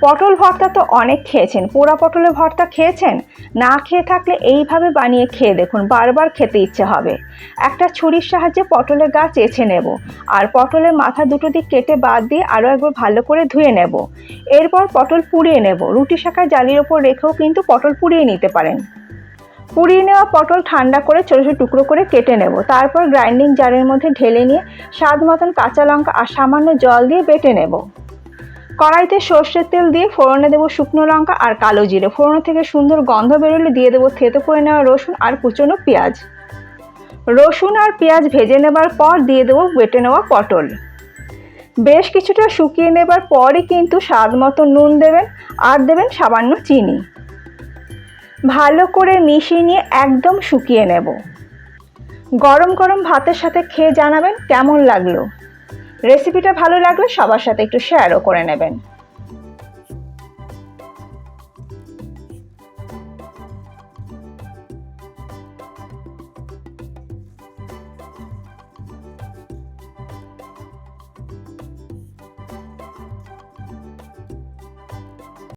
পটল ভর্তা তো অনেক খেয়েছেন, পোড়া পটলের ভর্তা খেয়েছেন? না খেয়ে থাকলে এইভাবে বানিয়ে খেয়ে দেখুন, বারবার খেতে ইচ্ছে হবে। একটা ছুরির সাহায্যে পটলের গা চেঁছে নেব, আর পটলের মাথা দুটো দিক কেটে বাদ দিয়ে আরও একবার ভালো করে ধুয়ে নেব। এরপর পটল পুড়িয়ে নেব, রুটি শাঁখার জালির ওপর রেখেও কিন্তু পটল পুড়িয়ে নিতে পারেন। পুড়িয়ে নেওয়া পটল ঠান্ডা করে ছোটো ছোটো টুকরো করে কেটে নেব, তারপর গ্রাইন্ডিং জারের মধ্যে ঢেলে নিয়ে স্বাদ মতন কাঁচা লঙ্কা আর সামান্য জল দিয়ে বেটে নেব। কড়াইতে সর্ষের তেল দিয়ে ফোড়নে দেবো শুকনো লঙ্কা আর কালো জিরে। ফোড়ন থেকে সুন্দর গন্ধ বেরোলে দিয়ে দেবো থেতো করে নেওয়া রসুন আর কুচনো পেঁয়াজ। রসুন আর পেঁয়াজ ভেজে নেবার পর দিয়ে দেবো বেটে নেওয়া পটল। বেশ কিছুটা শুকিয়ে নেবার পরই কিন্তু স্বাদ মতো নুন দেবেন, আর দেবেন সামান্য চিনি। ভালো করে মিশিয়ে নিয়ে একদম শুকিয়ে নেব। গরম গরম ভাতের সাথে খেয়ে জানাবেন কেমন লাগলো। রেসিপিটা ভালো লাগলে সবার সাথে একটু শেয়ারও করে নেবেন।